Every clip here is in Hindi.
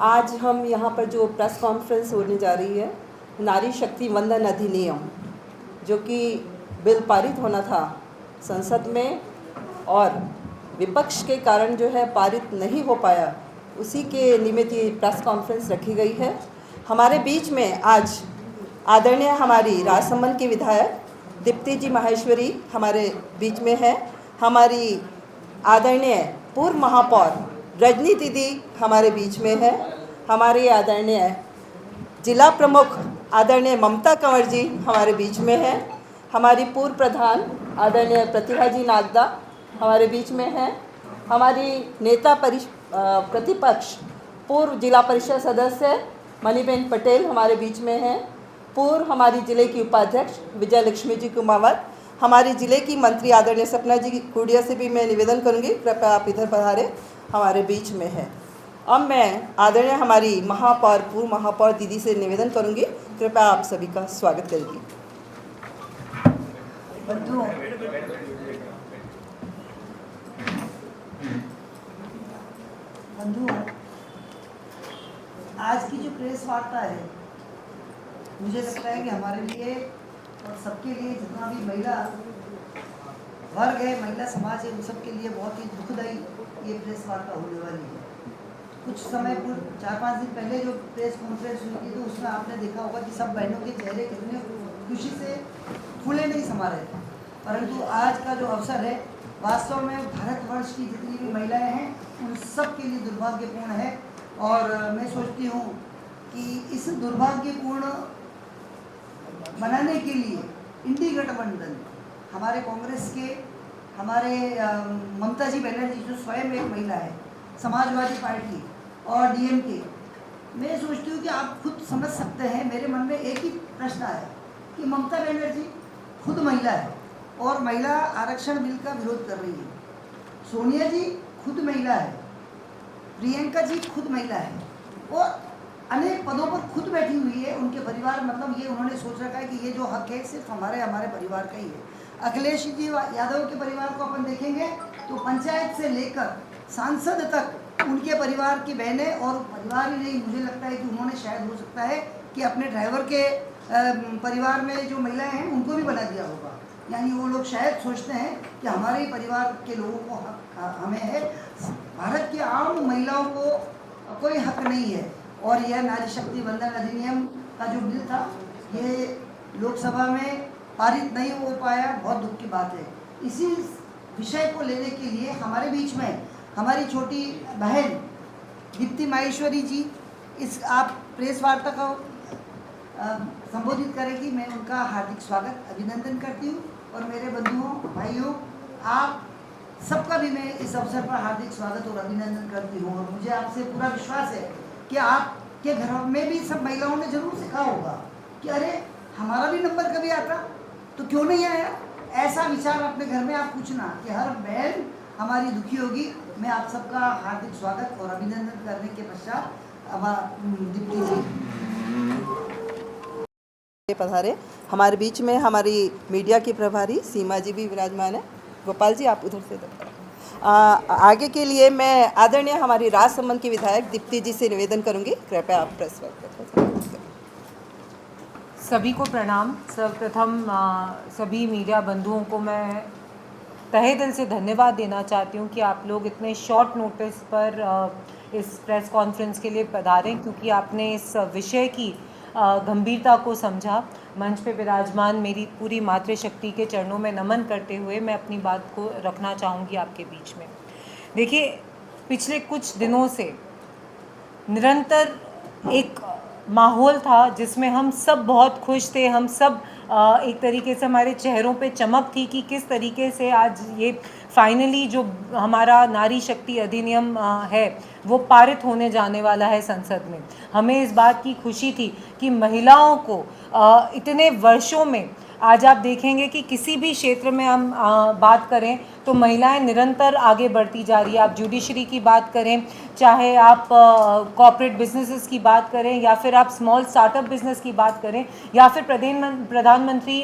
आज हम यहाँ पर जो प्रेस कॉन्फ्रेंस होने जा रही है, नारी शक्ति वंदन अधिनियम, जो कि बिल पारित होना था संसद में और विपक्ष के कारण जो है पारित नहीं हो पाया, उसी के निमित्त ये प्रेस कॉन्फ्रेंस रखी गई है। हमारे बीच में आज आदरणीय हमारी राजसमंद की विधायक दीप्ति जी माहेश्वरी हमारे बीच में है। हमारी आदरणीय पूर्व महापौर रजनी दीदी हमारे बीच में है। हमारे आदरणीय जिला प्रमुख आदरणीय ममता कंवर जी हमारे बीच में है। हमारी पूर्व प्रधान आदरणीय प्रतिभा जी नागदा हमारे बीच में है। हमारी नेता प्रतिपक्ष पूर्व जिला परिषद सदस्य मणिबेन पटेल हमारे बीच में है। पूर्व हमारी जिले की उपाध्यक्ष विजय लक्ष्मी जी कुमावत, हमारी जिले की मंत्री आदरणीय सपना जी कुडिया से भी मैं निवेदन करूंगी, कृपया आप इधर पधारें, हमारे बीच में है। अब मैं आदरणीय हमारी महापौर पूर्व महापौर दीदी से निवेदन करूंगी, कृपया आप सभी का स्वागत करेंगी। बंधुओं, आज की जो प्रेस वार्ता है, मुझे लगता है कि हमारे लिए और सबके लिए, जितना भी महिला वर्ग है, महिला समाज है, उन सबके लिए बहुत ही दुखदायी ये प्रेस वार्ता होने वाली है। कुछ समय पूर्व 4-5 दिन पहले जो प्रेस कॉन्फ्रेंस हुई थी, तो उसमें आपने देखा होगा कि सब बहनों के चेहरे कितने खुशी से फूले नहीं समा रहे थे। परंतु आज का जो अवसर है, वास्तव में भारतवर्ष की जितनी भी महिलाएं हैं, उन सब के लिए दुर्भाग्यपूर्ण है। और मैं सोचती हूँ कि इस दुर्भाग्यपूर्ण बनाने के लिए इंडी गठबंधन, हमारे कांग्रेस के, हमारे ममता जी बनर्जी जो स्वयं एक महिला है, समाजवादी पार्टी और डीएमके, मैं सोचती हूँ कि आप खुद समझ सकते हैं। मेरे मन में एक ही प्रश्न आया कि ममता बनर्जी खुद महिला है और महिला आरक्षण बिल का विरोध कर रही है, सोनिया जी खुद महिला है, प्रियंका जी खुद महिला है और अनेक पदों पर खुद बैठी हुई है। उनके परिवार, मतलब ये उन्होंने सोच रखा है कि ये जो हक है सिर्फ हमारे परिवार का ही है। अखिलेश जी यादव के परिवार को अपन देखेंगे तो पंचायत से लेकर सांसद तक उनके परिवार की बहनें, और परिवार ही नहीं, मुझे लगता है कि उन्होंने शायद हो सकता है कि अपने ड्राइवर के परिवार में जो महिलाएं हैं उनको भी बना दिया होगा। यानी वो लोग शायद सोचते हैं कि हमारे ही परिवार के लोगों को हक हमें है, भारत की आम महिलाओं को कोई हक नहीं है। और यह नारी शक्ति वंदन अधिनियम का जो बिल था, ये लोकसभा में पारित नहीं हो पाया, बहुत दुख की बात है। इसी विषय को लेने के लिए हमारे बीच में हमारी छोटी बहन दीप्ति माहेश्वरी जी इस आप प्रेस वार्ता को संबोधित करेगी। मैं उनका हार्दिक स्वागत अभिनंदन करती हूँ। और मेरे बंधुओं, भाइयों, आप सबका भी मैं इस अवसर पर हार्दिक स्वागत और अभिनंदन करती हूँ। और मुझे आपसे पूरा विश्वास है कि आपके घरों में भी सब महिलाओं ने जरूर सीखा होगा कि अरे हमारा भी नंबर कभी आता तो क्यों नहीं आया। ऐसा विचार अपने घर में आप पूछना कि हर बहन हमारी दुखी होगी। मैं आप सबका हार्दिक स्वागत और अभिनंदन करने के पश्चात दीप्ति जी पधारे। हमारे बीच में हमारी मीडिया की प्रभारी सीमा जी भी विराजमान है। गोपाल जी आप उधर से आगे के लिए मैं आदरणीय हमारी राजसमंद की विधायक दीप्ति जी से निवेदन करूंगी, कृपया आप प्रेस वार्ता। सभी को प्रणाम। सर्वप्रथम सभी मीडिया बंधुओं को मैं तहे दिल से धन्यवाद देना चाहती हूँ कि आप लोग इतने शॉर्ट नोटिस पर इस प्रेस कॉन्फ्रेंस के लिए पधारें, क्योंकि आपने इस विषय की गंभीरता को समझा। मंच पे विराजमान मेरी पूरी मातृशक्ति के चरणों में नमन करते हुए मैं अपनी बात को रखना चाहूँगी आपके बीच में। देखिए, पिछले कुछ दिनों से निरंतर एक माहौल था जिसमें हम सब बहुत खुश थे, हम सब एक तरीके से हमारे चेहरों पे चमक थी कि किस तरीके से आज ये फाइनली जो हमारा नारी शक्ति अधिनियम है वो पारित होने जाने वाला है संसद में। हमें इस बात की खुशी थी कि महिलाओं को इतने वर्षों में, आज आप देखेंगे कि किसी भी क्षेत्र में हम बात करें तो महिलाएं निरंतर आगे बढ़ती जा रही है। आप जुडिशरी की बात करें, चाहे आप कॉर्पोरेट बिजनेसेस की बात करें, या फिर आप स्मॉल स्टार्टअप बिजनेस की बात करें, या फिर प्रधानमंत्री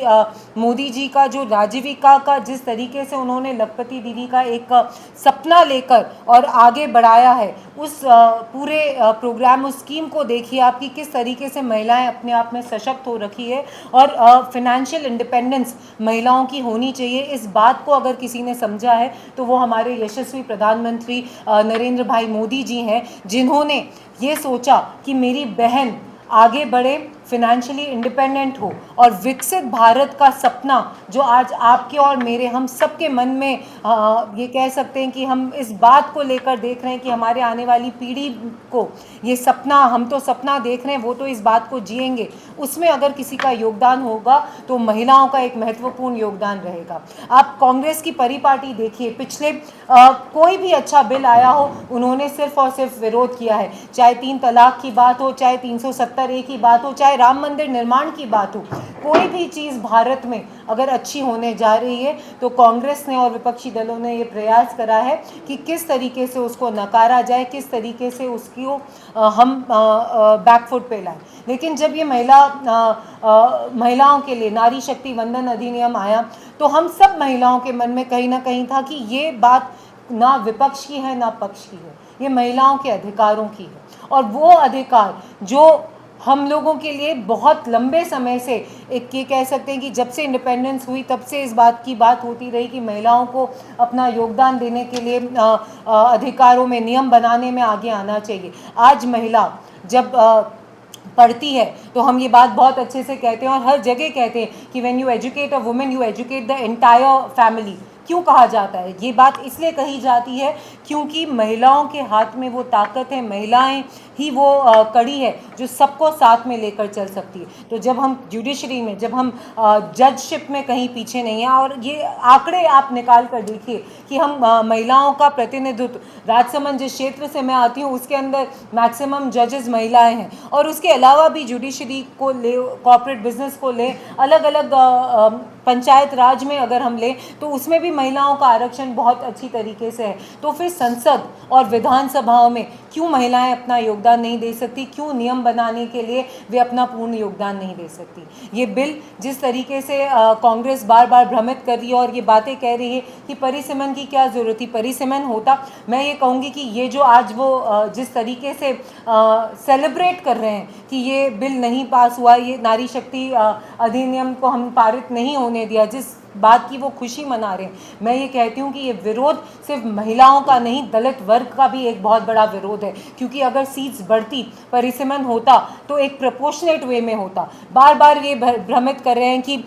मोदी जी का जो आजीविका का जिस तरीके से उन्होंने लखपति दीदी का एक सपना लेकर और आगे बढ़ाया है, उस पूरे प्रोग्राम, उस स्कीम को देखिए आप कि किस तरीके से महिलाएं अपने आप में सशक्त हो रखी है और फिनेंशियल इंडिपेंडेंस महिलाओं की होनी चाहिए। इस बात को अगर किसी ने समझा है तो वो हमारे यशस्वी प्रधानमंत्री नरेंद्र भाई मोदी जी हैं, जिन्होंने ये सोचा कि मेरी बहन आगे बढ़े, फिनेंशियली इंडिपेंडेंट हो और विकसित भारत का सपना जो आज आपके और मेरे हम सबके मन में ये कह सकते हैं कि हम इस बात को लेकर देख रहे हैं कि हमारे आने वाली पीढ़ी को ये सपना, हम तो सपना देख रहे हैं, वो तो इस बात को जिएंगे, उसमें अगर किसी का योगदान होगा तो महिलाओं का एक महत्वपूर्ण योगदान रहेगा। आप कांग्रेस की परिपाटी देखिए, पिछले कोई भी अच्छा बिल आया हो उन्होंने सिर्फ और सिर्फ विरोध किया है, चाहे 3 तलाक की बात हो, चाहे 370A की बात हो, चाहे राम मंदिर निर्माण की बात हो। कोई भी चीज़ भारत में अगर अच्छी होने जा रही है तो कांग्रेस ने और विपक्षी दलों ने ये प्रयास करा है कि किस तरीके से उसको नकारा जाए, किस तरीके से उसको हम बैकफुट पे लाएं। लेकिन जब ये महिलाओं के लिए नारी शक्ति वंदन अधिनियम आया तो हम सब महिलाओं के मन में कहीं ना कहीं था कि ये बात ना विपक्ष की है ना पक्ष की है, ये महिलाओं के अधिकारों की है। और वो अधिकार जो हम लोगों के लिए बहुत लंबे समय से, एक ये कह सकते हैं कि जब से इंडिपेंडेंस हुई तब से इस बात की बात होती रही कि महिलाओं को अपना योगदान देने के लिए अधिकारों में, नियम बनाने में आगे आना चाहिए। आज महिला जब पढ़ती है तो हम ये बात बहुत अच्छे से कहते हैं और हर जगह कहते हैं कि when you educate a women you educate the entire family. क्यों कहा जाता है? ये बात इसलिए कही जाती है क्योंकि महिलाओं के हाथ में वो ताकत है, महिलाएं ही वो कड़ी है जो सबको साथ में लेकर चल सकती है। तो जब हम जुडिशरी में, जब हम जजशिप में कहीं पीछे नहीं हैं, और ये आंकड़े आप निकाल कर देखिए कि हम महिलाओं का प्रतिनिधित्व, राजसमंद जिस क्षेत्र से मैं आती हूँ उसके अंदर मैक्सिमम जजेस महिलाएं हैं, और उसके अलावा भी जुडिशरी को ले, कॉर्पोरेट बिजनेस को ले, अलग अलग पंचायत राज में अगर हम लें तो उसमें भी महिलाओं का आरक्षण बहुत अच्छी तरीके से है। तो फिर संसद और विधानसभाओं में क्यों महिलाएं अपना योगदान नहीं दे सकती? क्यों नियम बनाने के लिए वे अपना पूर्ण योगदान नहीं दे सकती? ये बिल जिस तरीके से कांग्रेस बार बार भ्रमित कर रही है और ये बातें कह रही है कि परिसीमन की क्या ज़रूरत थी, परिसीमन होता, मैं ये कहूँगी कि ये जो आज वो जिस तरीके से सेलिब्रेट कर रहे हैं कि ये बिल नहीं पास हुआ, ये नारी शक्ति अधिनियम को हम पारित नहीं होने दिया, जिस बात की वो खुशी मना रहे हैं, मैं ये कहती हूँ कि ये विरोध सिर्फ महिलाओं का नहीं, दलित वर्ग का भी एक बहुत बड़ा विरोध है। क्योंकि अगर सीट्स बढ़ती, परिसीमन होता तो एक प्रोपोर्शनेट वे में होता। बार बार ये भ्रमित कर रहे हैं कि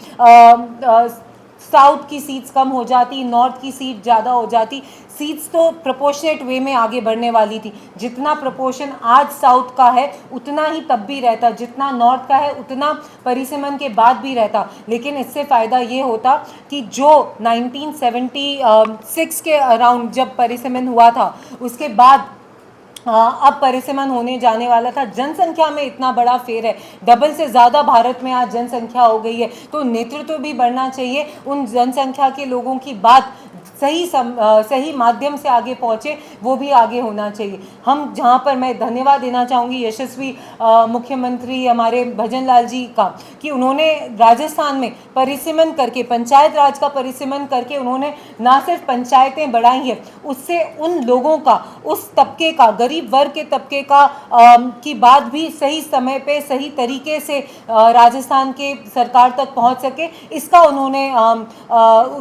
साउथ की सीट्स कम हो जाती, नॉर्थ की सीट ज़्यादा हो जाती। सीट्स तो प्रोपोर्शनेट वे में आगे बढ़ने वाली थी। जितना प्रोपोर्शन आज साउथ का है उतना ही तब भी रहता, जितना नॉर्थ का है उतना परिसीमन के बाद भी रहता। लेकिन इससे फ़ायदा ये होता कि जो 1976 के अराउंड जब परिसीमन हुआ था, उसके बाद अब परिसीमन होने जाने वाला था। जनसंख्या में इतना बड़ा फेर है, डबल से ज़्यादा भारत में आज जनसंख्या हो गई है, तो नेतृत्व भी बढ़ना चाहिए। उन जनसंख्या के लोगों की बात सही माध्यम से आगे पहुँचे, वो भी आगे होना चाहिए। हम जहाँ पर मैं धन्यवाद देना चाहूँगी यशस्वी मुख्यमंत्री हमारे भजन लाल जी का, कि उन्होंने राजस्थान में परिसीमन करके, पंचायत राज का परिसीमन करके उन्होंने ना सिर्फ पंचायतें बढ़ाई हैं, उससे उन लोगों का, उस तबके का, गरीब वर्ग के तबके का की बात भी सही समय पे, सही तरीके से राजस्थान के सरकार तक पहुँच सके, इसका उन्होंने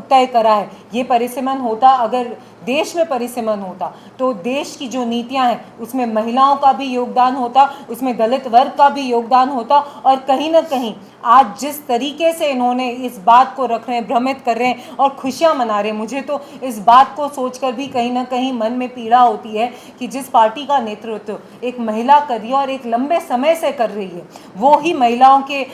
तय करा है। ये परिसीमन होता, अगर देश में परिसीमन होता तो देश की जो नीतियां हैं उसमें महिलाओं का भी योगदान होता, उसमें दलित वर्ग का भी योगदान होता। और कहीं ना कहीं आज जिस तरीके से इन्होंने इस बात को रख रहे हैं, भ्रमित कर रहे हैं और खुशियां मना रहे हैं, मुझे तो इस बात को सोचकर भी कहीं ना कहीं मन में पीड़ा होती है कि जिस पार्टी का नेतृत्व एक महिला कर रही है और एक लंबे समय से कर रही है, वो ही महिलाओं के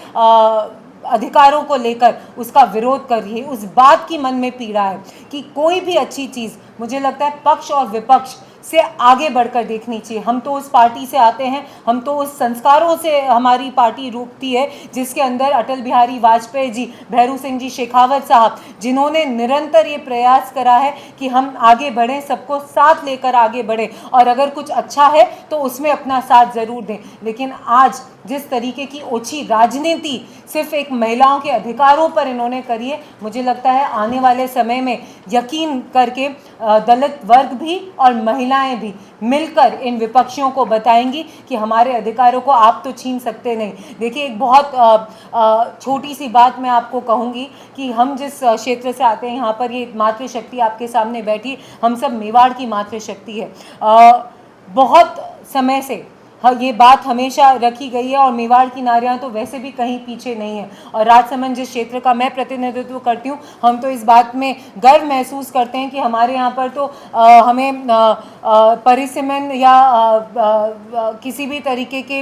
अधिकारों को लेकर उसका विरोध कर रही है। उस बात की मन में पीड़ा है कि कोई भी अच्छी चीज़, मुझे लगता है पक्ष और विपक्ष से आगे बढ़कर देखनी चाहिए। हम तो उस पार्टी से आते हैं, हम तो उस संस्कारों से हमारी पार्टी रूपती है जिसके अंदर अटल बिहारी वाजपेयी जी, भैरू सिंह जी शेखावत साहब, जिन्होंने निरंतर ये प्रयास करा है कि हम आगे बढ़ें, सबको साथ लेकर आगे बढ़ें, और अगर कुछ अच्छा है तो उसमें अपना साथ ज़रूर दें। लेकिन आज जिस तरीके की ओछी राजनीति सिर्फ एक महिलाओं के अधिकारों पर इन्होंने करी है, मुझे लगता है आने वाले समय में यकीन करके दलित वर्ग भी और महिलाएं भी मिलकर इन विपक्षियों को बताएंगी कि हमारे अधिकारों को आप तो छीन सकते नहीं। देखिए, एक बहुत छोटी सी बात मैं आपको कहूँगी कि हम जिस क्षेत्र से आते हैं, यहाँ पर ये मातृशक्ति आपके सामने बैठी, हम सब मेवाड़ की मातृशक्ति है। बहुत समय से ये बात हमेशा रखी गई है, और मेवाड़ की नारियां तो वैसे भी कहीं पीछे नहीं है। और राजसमंद जिस क्षेत्र का मैं प्रतिनिधित्व करती हूँ, हम तो इस बात में गर्व महसूस करते हैं कि हमारे यहाँ पर तो हमें परिसीमन या किसी भी तरीके के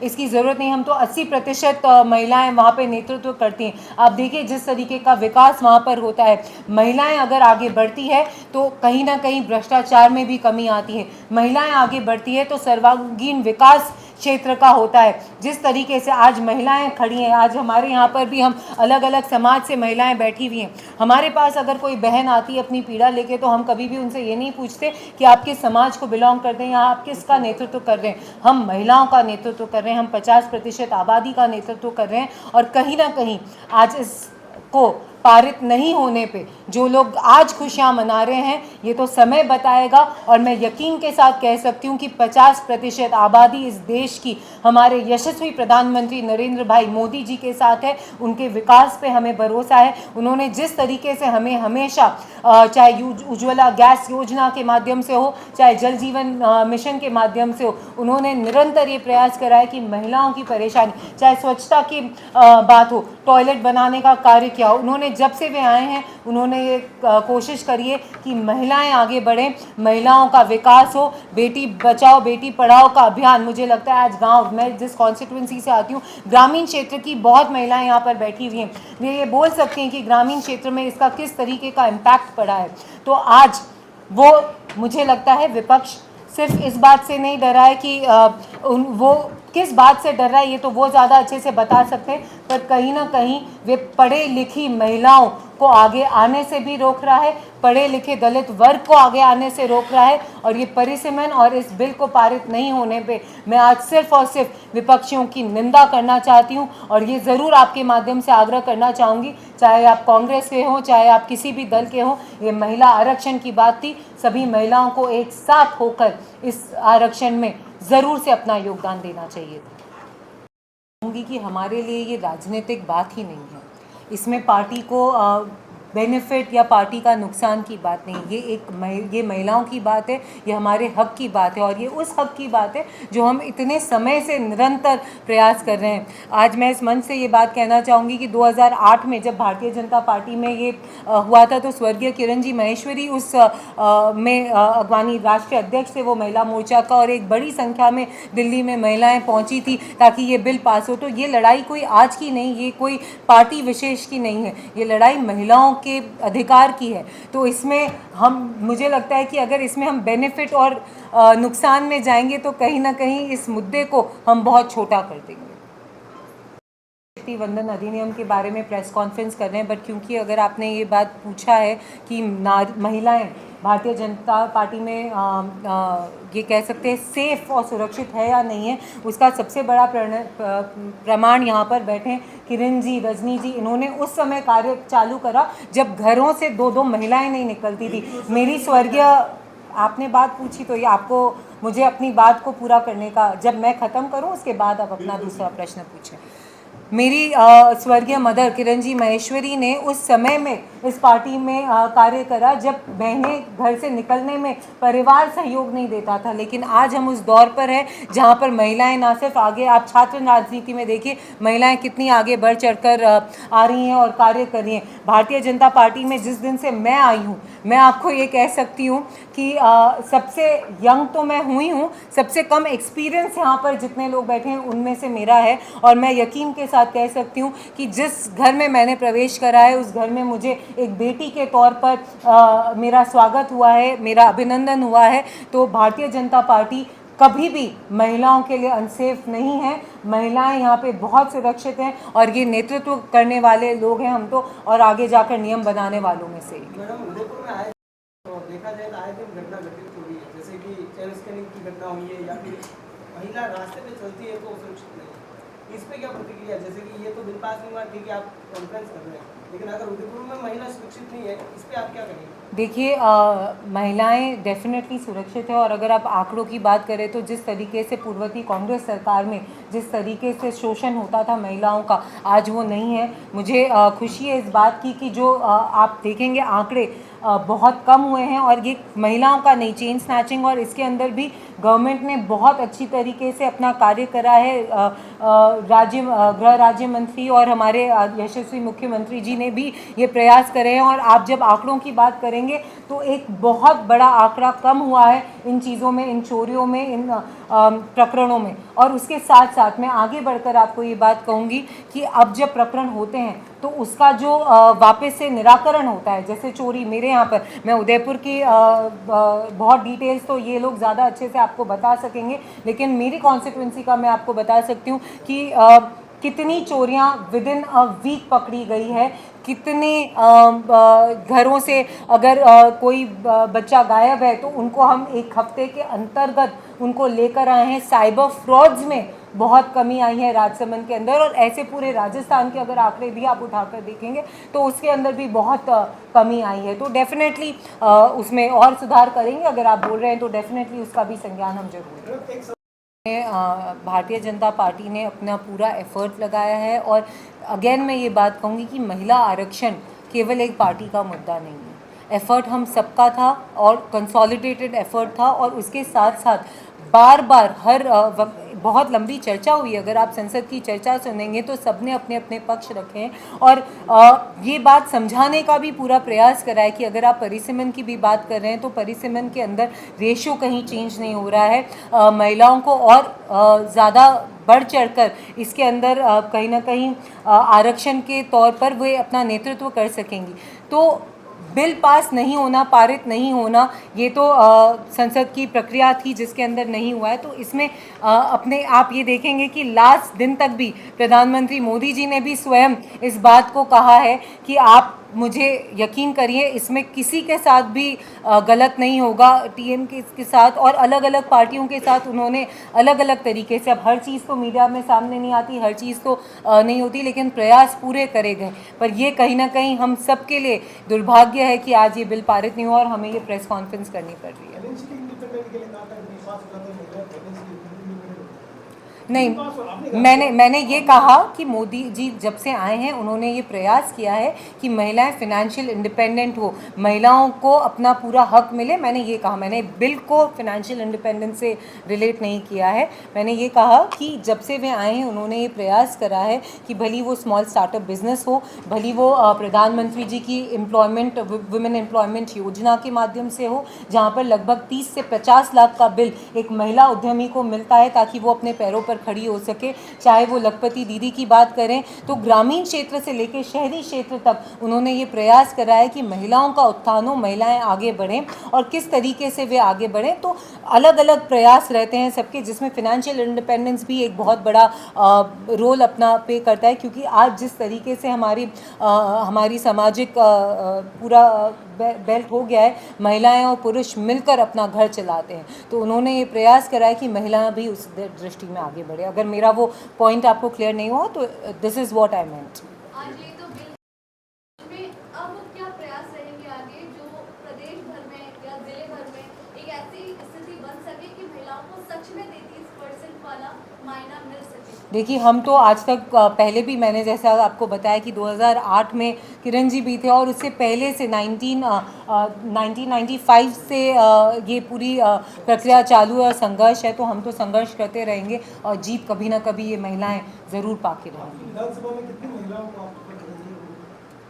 इसकी ज़रूरत नहीं। हम तो 80% महिलाएं वहाँ पे नेतृत्व करती हैं। आप देखिए जिस तरीके का विकास वहाँ पर होता है, महिलाएं अगर आगे बढ़ती है तो कहीं ना कहीं भ्रष्टाचार में भी कमी आती है। महिलाएं आगे बढ़ती है तो सर्वांगीण विकास क्षेत्र का होता है। जिस तरीके से आज महिलाएं खड़ी हैं, आज हमारे यहाँ पर भी हम अलग अलग समाज से महिलाएं बैठी हुई हैं। हमारे पास अगर कोई बहन आती है अपनी पीड़ा लेके, तो हम कभी भी उनसे ये नहीं पूछते कि आप किस समाज को बिलोंग करते हैं या आप किसका नेतृत्व कर रहे हैं। हम महिलाओं का नेतृत्व कर रहे हैं, हम 50% आबादी का नेतृत्व कर रहे हैं। और कहीं ना कहीं आज इसको पारित नहीं होने पे जो लोग आज खुशियां मना रहे हैं, ये तो समय बताएगा। और मैं यकीन के साथ कह सकती हूँ कि 50% आबादी इस देश की हमारे यशस्वी प्रधानमंत्री नरेंद्र भाई मोदी जी के साथ है। उनके विकास पे हमें भरोसा है। उन्होंने जिस तरीके से हमें हमेशा, चाहे उज्ज्वला गैस योजना के माध्यम से हो, चाहे जल जीवन मिशन के माध्यम से हो, उन्होंने निरंतर ये प्रयास करा है कि महिलाओं की परेशानी, चाहे स्वच्छता की बात हो, टॉयलेट बनाने का कार्य किया हो। उन्होंने जब से वे आए हैं, उन्होंने ये कोशिश करी है कि महिलाएं आगे बढ़ें, महिलाओं का विकास हो। बेटी बचाओ बेटी पढ़ाओ का अभियान, मुझे लगता है आज गांव, मैं जिस कॉन्स्टिट्यूंसी से आती हूँ, ग्रामीण क्षेत्र की बहुत महिलाएं यहाँ पर बैठी हुई हैं। वे ये बोल सकती हैं कि ग्रामीण क्षेत्र में इसका किस तरीके का इम्पैक्ट पड़ा है। तो आज वो, मुझे लगता है विपक्ष सिर्फ इस बात से नहीं डरा है कि वो किस बात से डर रहा है, ये तो वो ज़्यादा अच्छे से बता सकते हैं, पर कहीं ना कहीं वे पढ़े लिखी महिलाओं को आगे आने से भी रोक रहा है, पढ़े लिखे दलित वर्ग को आगे आने से रोक रहा है। और ये परिसीमन और इस बिल को पारित नहीं होने पे मैं आज सिर्फ और सिर्फ विपक्षियों की निंदा करना चाहती हूँ। और ये ज़रूर आपके माध्यम से आग्रह करना चाहूँगी, चाहे आप कांग्रेस के हों, चाहे आप किसी भी दल के हों, ये महिला आरक्षण की बात थी। सभी महिलाओं को एक साथ होकर इस आरक्षण में ज़रूर से अपना योगदान देना चाहिए। कहूँगी कि हमारे लिए ये राजनीतिक बात ही नहीं है, इसमें पार्टी को बेनिफिट या पार्टी का नुकसान की बात नहीं, ये महिलाओं की बात है, ये हमारे हक की बात है। और ये उस हक की बात है जो हम इतने समय से निरंतर प्रयास कर रहे हैं। आज मैं इस मंच से ये बात कहना चाहूँगी कि 2008 में जब भारतीय जनता पार्टी में ये हुआ था, तो स्वर्गीय किरण जी महेश्वरी उस में अगवानी राष्ट्रीय अध्यक्ष थे वो महिला मोर्चा का, और एक बड़ी संख्या में दिल्ली में महिलाएँ पहुँची थी ताकि ये बिल पास हो। तो ये लड़ाई कोई आज की नहीं, ये कोई पार्टी विशेष की नहीं है, ये लड़ाई महिलाओं के अधिकार की है। तो इसमें मुझे लगता है कि अगर इसमें हम बेनिफिट और नुकसान में जाएंगे तो कहीं ना कहीं इस मुद्दे को हम बहुत छोटा कर देंगे। शक्ति वंदन अधिनियम के बारे में प्रेस कॉन्फ्रेंस कर रहे हैं, बट क्योंकि अगर आपने ये बात पूछा है कि महिलाएं भारतीय जनता पार्टी में ये कह सकते हैं सेफ और सुरक्षित है या नहीं है, उसका सबसे बड़ा प्रमाण यहाँ पर बैठे किरण जी, रजनी जी, इन्होंने उस समय कार्य चालू करा जब घरों से 2-2 महिलाएं नहीं निकलती थी। मेरी स्वर्गीय, आपने बात पूछी तो ये आपको, मुझे अपनी बात को पूरा करने का, जब मैं ख़त्म करूँ उसके बाद आप अपना दूसरा प्रश्न पूछें। मेरी स्वर्गीय मदर किरण जी महेश्वरी ने उस समय में इस पार्टी में कार्य करा जब बहनें घर से निकलने में परिवार सहयोग नहीं देता था। लेकिन आज हम उस दौर पर हैं जहां पर महिलाएं ना सिर्फ आगे, आप छात्र राजनीति में देखिए महिलाएं कितनी आगे बढ़ चढ़कर आ रही हैं और कार्य कर रही हैं। भारतीय जनता पार्टी में जिस दिन से मैं आई हूँ, मैं आपको ये कह सकती हूँ कि सबसे यंग तो मैं हुई हूँ, सबसे कम एक्सपीरियंस यहाँ पर जितने लोग बैठे हैं उनमें से मेरा है। और मैं यकीन के साथ कह सकती हूँ कि जिस घर में मैंने प्रवेश करा है उस घर में मुझे एक बेटी के तौर पर मेरा स्वागत हुआ है, मेरा अभिनंदन हुआ है। तो भारतीय जनता पार्टी कभी भी महिलाओं के लिए अनसेफ नहीं है। महिलाएं यहाँ पे बहुत सुरक्षित हैं और ये नेतृत्व करने वाले लोग हैं हम तो, और आगे जाकर नियम बनाने वालों में से। मैडम उदयपुर में आए तो देखा जाए तो आए दिन घटना घटित हो रही है, जैसे कि चेन स्कैनिंग की घटना हुई है या फिर महिला रास्ते पे चलती है तो सुरक्षित नहीं है। इस पे क्या प्रतिक्रिया, जैसे कि ये तो बिल पास नहीं हुआ, ठीक है आप कॉन्फ्रेंस कर रहे हैं, लेकिन अगर उदयपुर में महिला सुरक्षित नहीं है, इस पे आप क्या करेंगे? देखिए, महिलाएं डेफिनेटली सुरक्षित है, और अगर आप आंकड़ों की बात करें तो जिस तरीके से पूर्ववर्ती कांग्रेस सरकार में जिस तरीके से शोषण होता था महिलाओं का, आज वो नहीं है। मुझे खुशी है इस बात की कि जो आप देखेंगे आंकड़े बहुत कम हुए हैं, और ये महिलाओं का नहीं, चेन स्नैचिंग और इसके अंदर भी गवर्नमेंट ने बहुत अच्छी तरीके से अपना कार्य करा है। गृह राज्य मंत्री और हमारे यशस्वी मुख्यमंत्री जी ने भी ये प्रयास करे हैं, और आप जब आंकड़ों की बात करेंगे तो एक बहुत बड़ा आंकड़ा कम हुआ है इन चीज़ों में, इन चोरियों में, इन प्रकरणों में। और उसके साथ साथ मैं आगे बढ़कर आपको ये बात कहूँगी कि अब जब प्रकरण होते हैं तो उसका जो वापस से निराकरण होता है, जैसे चोरी मेरे यहाँ पर, मैं उदयपुर की बहुत डिटेल्स तो ये लोग ज़्यादा अच्छे से आपको बता सकेंगे, लेकिन मेरी कॉन्स्टिट्यूंसी का मैं आपको बता सकती हूँ कि कितनी चोरियां विद इन अ वीक पकड़ी गई है, कितने घरों से अगर कोई बच्चा गायब है तो उनको हम एक हफ्ते के अंतर्गत उनको लेकर आए हैं। साइबर फ्रॉड्स में बहुत कमी आई है राजसमंद के अंदर, और ऐसे पूरे राजस्थान के अगर आंकड़े भी आप उठाकर देखेंगे तो उसके अंदर भी बहुत कमी आई है। तो डेफिनेटली उसमें और सुधार करेंगे, अगर आप बोल रहे हैं तो डेफिनेटली उसका भी संज्ञान हम जरूर लेंगे। भारतीय जनता पार्टी ने अपना पूरा एफर्ट लगाया है, और अगेन मैं ये बात कहूँगी कि महिला आरक्षण केवल एक पार्टी का मुद्दा नहीं है। एफर्ट हम सबका था और कंसोलिडेटेड एफर्ट था, और उसके साथ साथ बार बार हर बहुत लंबी चर्चा हुई। अगर आप संसद की चर्चा सुनेंगे तो सबने अपने अपने पक्ष रखे हैं, और ये बात समझाने का भी पूरा प्रयास करा है कि अगर आप परिसीमन की भी बात कर रहे हैं तो परिसीमन के अंदर रेशो कहीं चेंज नहीं हो रहा है। महिलाओं को और ज़्यादा बढ़ चढ़कर इसके अंदर कहीं ना कहीं आरक्षण के तौर पर वे अपना नेतृत्व कर सकेंगी। तो बिल पास नहीं होना, पारित नहीं होना, ये तो संसद की प्रक्रिया थी जिसके अंदर नहीं हुआ है। तो इसमें अपने आप ये देखेंगे कि लास्ट दिन तक भी प्रधानमंत्री मोदी जी ने भी स्वयं इस बात को कहा है कि आप मुझे यकीन करिए, इसमें किसी के साथ भी गलत नहीं होगा। टीएम के साथ और अलग अलग पार्टियों के साथ उन्होंने अलग अलग तरीके से, अब हर चीज़ तो मीडिया में सामने नहीं आती, हर चीज़ तो नहीं होती, लेकिन प्रयास पूरे करे गए। पर ये कहीं ना कहीं हम सब के लिए दुर्भाग्य है कि आज ये बिल पारित नहीं हुआ और हमें ये प्रेस कॉन्फ्रेंस करनी पड़ रही है। नहीं, मैंने ये कहा कि मोदी जी जब से आए हैं उन्होंने ये प्रयास किया है कि महिलाएं फिनेंशियल इंडिपेंडेंट हो, महिलाओं को अपना पूरा हक मिले। मैंने ये कहा, मैंने बिल को फिनेंशियल इंडिपेंडेंस से रिलेट नहीं किया है। मैंने ये कहा कि जब से वे आए हैं उन्होंने ये प्रयास करा है कि भली वो स्मॉल स्टार्टअप बिजनेस हो, भली वो प्रधानमंत्री जी की एम्प्लॉयमेंट, वुमेन एम्प्लॉयमेंट योजना के माध्यम से हो, जहाँ पर लगभग 30 से 50 लाख का बिल एक महिला उद्यमी को मिलता है ताकि वो अपने पैरों पर खड़ी हो सके। चाहे वो लखपति दीदी की बात करें तो ग्रामीण क्षेत्र से लेकर शहरी क्षेत्र तक उन्होंने ये प्रयास करा है कि महिलाओं का उत्थान हो, महिलाएं आगे बढ़ें, और किस तरीके से वे आगे बढ़ें। तो अलग अलग प्रयास रहते हैं सबके, जिसमें फिनेंशियल इंडिपेंडेंस भी एक बहुत बड़ा रोल अपना पे करता है, क्योंकि आज जिस तरीके से हमारी सामाजिक पूरा बेल्ट हो गया है, महिलाएं और पुरुष मिलकर अपना घर चलाते हैं। तो उन्होंने ये प्रयास करा है कि महिलाएं भी उस दृष्टि में आगे बढ़े। अगर मेरा वो पॉइंट आपको क्लियर नहीं हुआ तो दिस इज़ व्हाट आई मेंट। अब क्या प्रयास रहेंगे आगे जो प्रदेश भर में या जिले भर में एक ऐसी स्थिति बन सके कि महिलाओं को सच में 33% वाला मायना मिल सके? देखिए, हम तो आज तक पहले भी मैंने जैसा आपको बताया कि 2008 में किरण जी भी थे, और उससे पहले से 1995 से ये पूरी प्रक्रिया चालू है और संघर्ष है। तो हम तो संघर्ष करते रहेंगे और जीत कभी ना कभी ये महिलाएं ज़रूर पाके रहेंगी। विधानसभा में कितनी महिलाओं को आप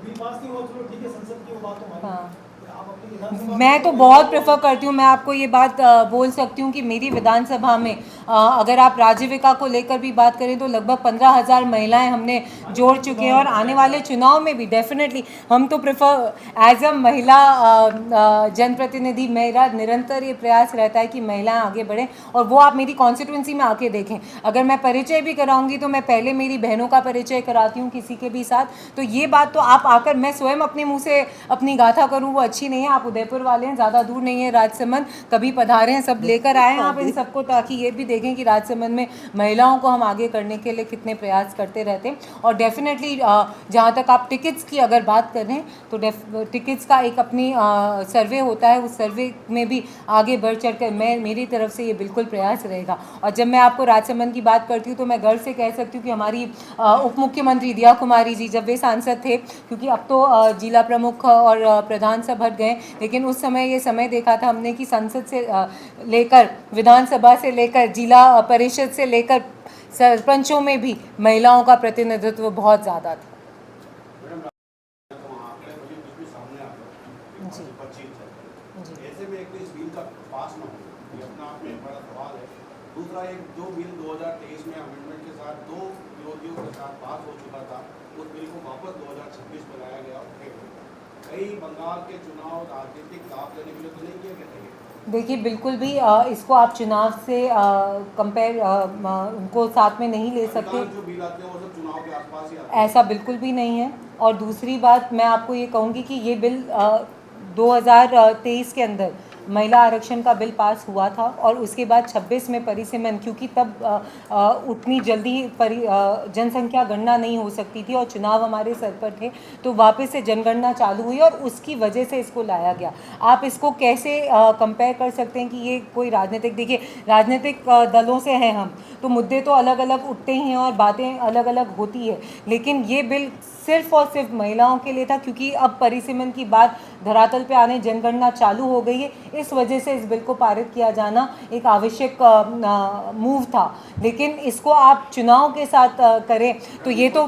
बिल पास नहीं हुआ, चलो ठीक है, संसद की वो बात तो हाँ, आप अपनी विधानसभा मैं तो बहुत प्रेफर करती हूँ, मैं आपको ये बात बोल सकती हूँ कि मेरी विधानसभा में अगर आप राजीविका को लेकर भी बात करें तो लगभग 15,000 महिलाएं हमने जोड़ चुके हैं और आने वाले चुनाव में भी डेफिनेटली हम तो प्रेफर एज अ महिला जनप्रतिनिधि मेरा निरंतर ये प्रयास रहता है कि महिलाएं आगे बढ़ें और वो आप मेरी कॉन्स्टिट्यूंसी में आके देखें। अगर मैं परिचय भी कराऊंगी तो मैं पहले मेरी बहनों का परिचय कराती हूँ किसी के भी साथ, तो ये बात तो आप आकर मैं स्वयं अपने मुँह से अपनी गाथा करूँ वो अच्छी नहीं है। आप उदयपुर वाले हैं, ज़्यादा दूर नहीं है राजसमंद, कभी पधारे हैं, सब लेकर आए हैं आप इन सबको, ताकि ये भी देखें कि राजसमंद में महिलाओं को हम आगे करने के लिए कितने प्रयास करते रहते हैं। और डेफिनेटली जहाँ तक आप टिकट्स की अगर बात करें तो टिकट्स का एक अपनी सर्वे होता है, उस सर्वे में भी आगे बढ़ चढ़ कर मेरी तरफ से ये बिल्कुल प्रयास रहेगा। और जब मैं आपको राजसमंद की बात करती हूँ तो मैं गर्व से कह सकती हूँ कि हमारी उप मुख्यमंत्री दिया कुमारी जी जब वे सांसद थे, क्योंकि अब तो जिला प्रमुख और प्रधान सब हट गए, लेकिन उस समय ये समय देखा था हमने कि संसद से लेकर विधानसभा से लेकर जिला परिषद से लेकर सरपंचों में भी महिलाओं का प्रतिनिधित्व बहुत ज़्यादा था। जी जी ऐसे में एक तो इस बिल का पास न हो, ये अपना आप में एक बड़ा सवाल है। दूसरा, एक जो बिल 2023 में अमेंडमेंट के साथ 2 विरोधियों के साथ पास हो चुका था, उस बिल को वापस 2026 में लाया गया और कई बंगाल के चुनाव राजनीतिक लाभ लेने के लिए तो नहीं किए गए थे। देखिए बिल्कुल भी इसको आप चुनाव से कंपेयर उनको साथ में नहीं ले सकते, जो बिल आते हैं वो सब चुनाव के आसपास ही आते हैं। ऐसा बिल्कुल भी नहीं है। और दूसरी बात मैं आपको ये कहूँगी कि ये बिल 2023 के अंदर महिला आरक्षण का बिल पास हुआ था और उसके बाद 26 में परिसीमन, क्योंकि तब उतनी जल्दी जनसंख्या गणना नहीं हो सकती थी और चुनाव हमारे सर पर थे, तो वापस से जनगणना चालू हुई और उसकी वजह से इसको लाया गया। आप इसको कैसे कंपेयर कर सकते हैं कि ये कोई राजनीतिक, देखिए राजनीतिक दलों से हैं हम, तो मुद्दे तो अलग अलग उठते ही हैं और बातें अलग अलग होती है, लेकिन ये बिल सिर्फ और सिर्फ महिलाओं के लिए था, क्योंकि अब परिसीमन की बात धरातल पे आने जनगणना चालू हो गई है, इस वजह से इस बिल को पारित किया जाना एक आवश्यक मूव था। लेकिन इसको आप चुनाव के साथ करें तो ये तो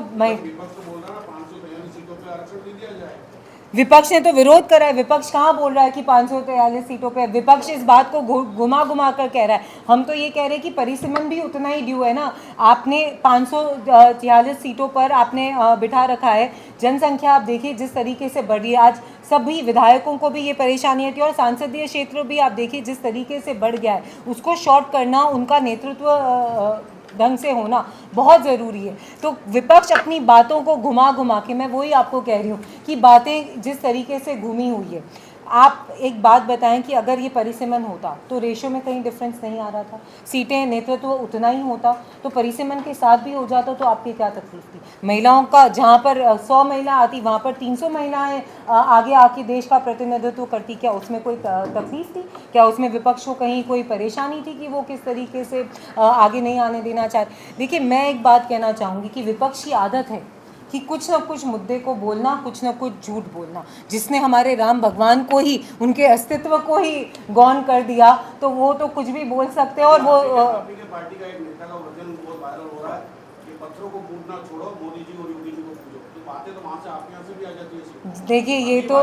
विपक्ष ने तो विरोध करा है। विपक्ष कहाँ बोल रहा है कि 543 सीटों पे, विपक्ष इस बात को घुमा घुमा कर कह रहा है। हम तो ये कह रहे हैं कि परिसीमन भी उतना ही ड्यू है ना, आपने 543 सीटों पर आपने बिठा रखा है। जनसंख्या आप देखिए जिस तरीके से बढ़ रही है, आज सभी विधायकों को भी ये परेशानी थी और सांसदीय क्षेत्र भी आप देखिए जिस तरीके से बढ़ गया है, उसको शॉर्ट करना, उनका नेतृत्व ढंग से होना बहुत ज़रूरी है। तो विपक्ष अपनी बातों को घुमा घुमा के, मैं वही आपको कह रही हूँ कि बातें जिस तरीके से घूमी हुई है, आप एक बात बताएं कि अगर ये परिसीमन होता तो रेशो में कहीं डिफरेंस नहीं आ रहा था, सीटें नेतृत्व उतना ही होता, तो परिसीमन के साथ भी हो जाता तो आपकी क्या तकलीफ थी। महिलाओं का जहाँ पर 100 महिला आती वहाँ पर 300 महिलाएं आगे आके देश का प्रतिनिधित्व करती, क्या उसमें कोई तकलीफ थी? क्या उसमें विपक्ष को कहीं कोई परेशानी थी कि वो किस तरीके से आगे नहीं आने देना चाहते? देखिए मैं एक बात कहना चाहूँगी कि विपक्ष की आदत है कि कुछ न कुछ मुद्दे को बोलना, कुछ न कुछ झूठ बोलना। जिसने हमारे राम भगवान को ही, उनके अस्तित्व को ही गौण कर दिया, तो वो तो कुछ भी बोल सकते हैं। और वो पार्टी का एक नेता का वर्जन बहुत वायरल हो रहा है कि पत्थरों को पूजना छोड़ो, मोदी जी और योगी जी को पूजो। तो बातें तो वहाँ से आपके यहाँ से भी आ जाती है। देखिए ये तो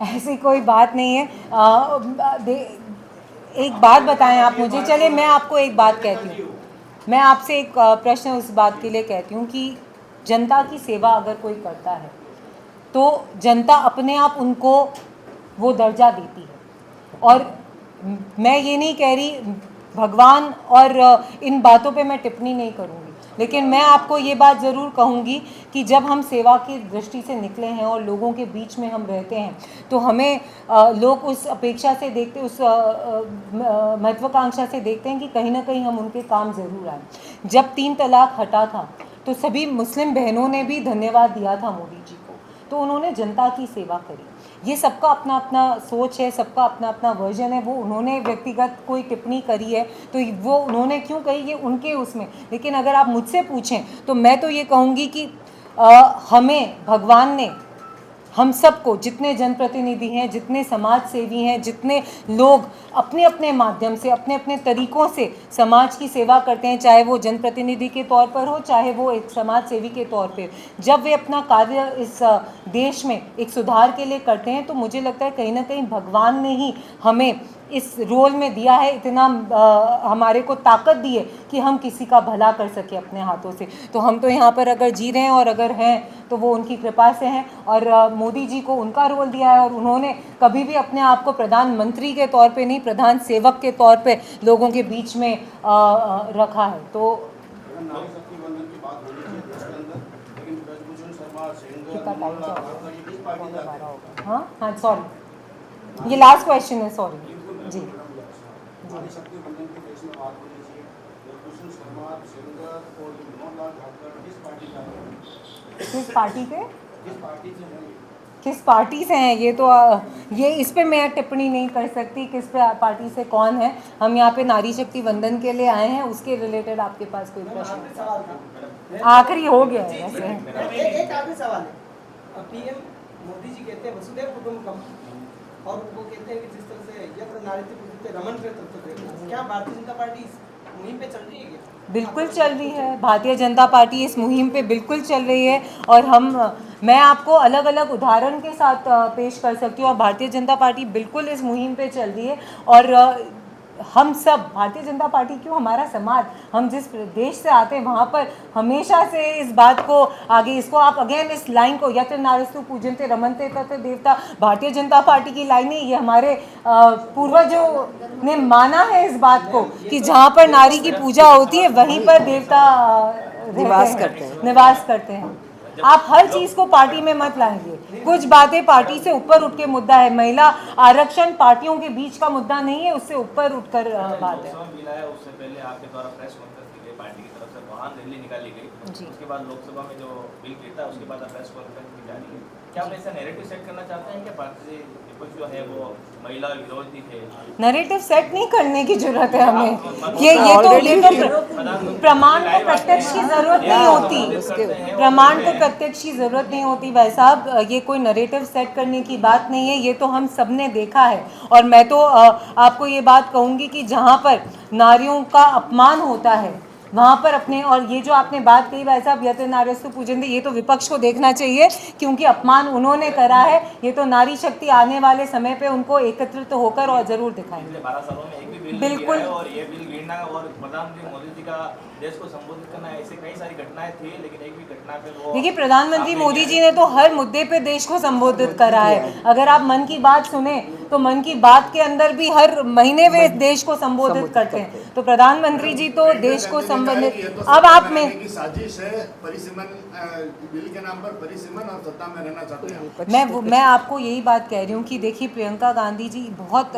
ऐसी कोई बात नहीं है। एक बात बताएं आप मुझे, चलिए मैं आपको एक बात कहती हूँ, मैं आपसे एक प्रश्न उस बात के लिए कहती हूँ कि जनता की सेवा अगर कोई करता है तो जनता अपने आप उनको वो दर्जा देती है। और मैं ये नहीं कह रही, भगवान और इन बातों पे मैं टिप्पणी नहीं करूँगी, लेकिन मैं आपको ये बात ज़रूर कहूँगी कि जब हम सेवा की दृष्टि से निकले हैं और लोगों के बीच में हम रहते हैं, तो हमें लोग उस अपेक्षा से देखते, उस महत्वाकांक्षा से देखते हैं कि कहीं ना कहीं हम उनके काम ज़रूर आए। जब 3 तलाक हटा था तो सभी मुस्लिम बहनों ने भी धन्यवाद दिया था मोदी जी को, तो उन्होंने जनता की सेवा करी। ये सबका अपना अपना सोच है, सबका अपना अपना वर्जन है। वो उन्होंने व्यक्तिगत कोई टिप्पणी करी है तो वो उन्होंने क्यों कही, ये उनके उसमें। लेकिन अगर आप मुझसे पूछें तो मैं तो ये कहूँगी कि हमें भगवान ने हम सबको, जितने जनप्रतिनिधि हैं, जितने समाज सेवी हैं, जितने लोग अपने अपने माध्यम से, अपने अपने तरीक़ों से समाज की सेवा करते हैं, चाहे वो जनप्रतिनिधि के तौर पर हो, चाहे वो एक समाज सेवी के तौर पे, जब वे अपना कार्य इस देश में एक सुधार के लिए करते हैं, तो मुझे लगता है कहीं ना कहीं भगवान ने ही हमें इस रोल में दिया है, इतना हमारे को ताकत दी है कि हम किसी का भला कर सके अपने हाथों से। तो हम तो यहाँ पर अगर जी रहे हैं और अगर हैं तो वो उनकी कृपा से हैं, और मोदी जी को उनका रोल दिया है, और उन्होंने कभी भी अपने आप को प्रधानमंत्री के तौर पे नहीं, प्रधान सेवक के तौर पे लोगों के बीच में रखा है। तो नारी शक्ति वंदन की बात होनी चाहिए इसके अंदर, लेकिन ब्रजभूषण शर्मा, हाँ सॉरी, ये लास्ट क्वेश्चन है, सॉरी जी। नारी शक्ति वंदन के देश में बात होनी चाहिए। ब्रजभूषण शर्मा, सेंगर और मनोहर लाल ठाकर किस पार्टी का है? किस पार्टी के, किस पार्टी से हैं? किस पार्टी से हैं, ये तो ये इस पे मैं टिप्पणी नहीं कर सकती किस पे पार्टी से कौन है। हम यहाँ पे नारी शक्ति वंदन के लिए आए हैं, उसके रिलेटेड आपके पास कोई प्रश्न? आखिरी हो गया है वैसे। एक आखिरी सवाल है, पीएम मोदी जी कहते हैं वसुधैव कुटुंबकम, और वो कहते हैं कि जिस तरह से यत्र नारीति पुरुषते रमन के तत्व, क्या भारतीय जनता पार्टी इस मुहिम पे चल रही है क्या? बिल्कुल चल रही है, भारतीय जनता पार्टी इस मुहिम पे बिल्कुल चल रही है, और मैं आपको अलग अलग उदाहरण के साथ पेश कर सकती हूँ, और भारतीय जनता पार्टी बिल्कुल इस मुहिम पे चल रही है। और हम सब, भारतीय जनता पार्टी क्यों, हमारा समाज, हम जिस देश से आते हैं वहाँ पर हमेशा से इस बात को आगे, इसको आप अगेन इस लाइन को, यत्र नारीस्तु पूजन्ते रमन्ते तत्र देवता, भारतीय जनता पार्टी की लाइन है, ये हमारे पूर्वजों ने माना है इस बात को कि जहाँ पर नारी की पूजा होती है वहीं पर देवता निवास करते हैं। आप हर चीज़ को पार्टी में मत लाएंगे, कुछ बातें पार्टी से ऊपर उठ के मुद्दा है। महिला आरक्षण पार्टियों के बीच का मुद्दा नहीं है, उससे ऊपर उठकर बात है। उससे पहले आपके द्वारा प्रेस कॉन्फ्रेंस की गई, पार्टी की तरफ से वाहन रैली निकाली गई, उसके बाद लोकसभा में जो बिल गिरता है उसके बाद प्रेस कॉन्फ्रेंस की जा रही है। क्या आप ऐसा नैरेटिव सेट करना चाहते हैं कि भारतीय विपक्ष जो है वो महिला विरोधी है? नैरेटिव सेट नहीं करने की जरूरत है हमें, ये तो प्रमाण को प्रत्यक्ष की जरूरत नहीं होती, प्रमाण को प्रत्यक्ष की जरूरत नहीं होती भाई साहब, ये कोई नैरेटिव सेट करने की बात नहीं है, ये तो हम सब ने देखा है। और मैं तो आपको ये बात कहूँगी कि जहाँ पर नारियों का अपमान होता है वहाँ पर अपने, और ये जो आपने बात कही भाई साहब यत्र नारीस्तु पूजन्ते, ये तो विपक्ष को देखना चाहिए क्योंकि अपमान उन्होंने करा है, ये तो नारी शक्ति आने वाले समय पे उनको एकत्रित होकर और जरूर दिखाएंगे। 12 सालों में एक भी बिल बिल्कुल, और ये बिल गिरना और प्रधानमंत्री मोदी जी का देश को संबोधित करना, ऐसे कई सारी घटनाएं थी, लेकिन एक भी घटना पे वो, देखिए प्रधानमंत्री मोदी जी ने तो हर मुद्दे पे देश को संबोधित करा है। अगर आप मन की बात सुने तो मन की बात के अंदर भी हर महीने वे देश को संबोधित करते हैं, तो प्रधानमंत्री जी तो देश को संबोधित। अब आप में साजिश है, परिसीमन बिल के नाम पर परिसीमन और सत्ता में रहना चाहते हैं। मैं आपको यही बात कह रही हूँ कि देखिए प्रियंका गांधी जी बहुत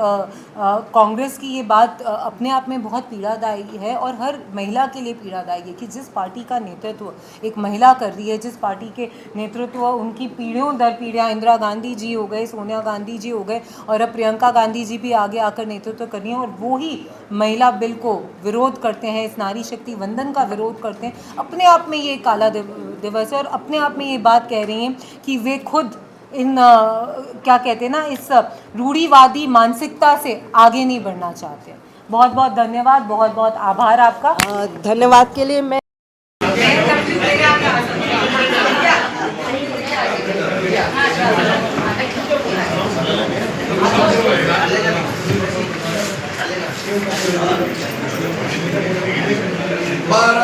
कांग्रेस की ये बात अपने आप में बहुत पीड़ादायी है, और हर महिला के लिए पीड़ादायी है कि जिस पार्टी का नेतृत्व एक महिला कर रही है, जिस पार्टी के नेतृत्व उनकी पीढ़ियों दर पीढ़ियाँ, इंदिरा गांधी जी हो गए, सोनिया गांधी जी हो गए, और अब प्रियंका गांधी जी भी आगे आकर नेतृत्व कर रही हैं, और वो ही महिला बिल को विरोध करते हैं, इस नारी शक्ति वंदन का विरोध करते हैं। अपने आप में ये काला दिवस है, और अपने आप में ये बात कह रही हैं कि वे खुद इन क्या कहते हैं ना, इस रूढ़िवादी मानसिकता से आगे नहीं बढ़ना चाहते। बहुत बहुत धन्यवाद, बहुत बहुत आभार आपका। धन्यवाद के लिए मैं बारह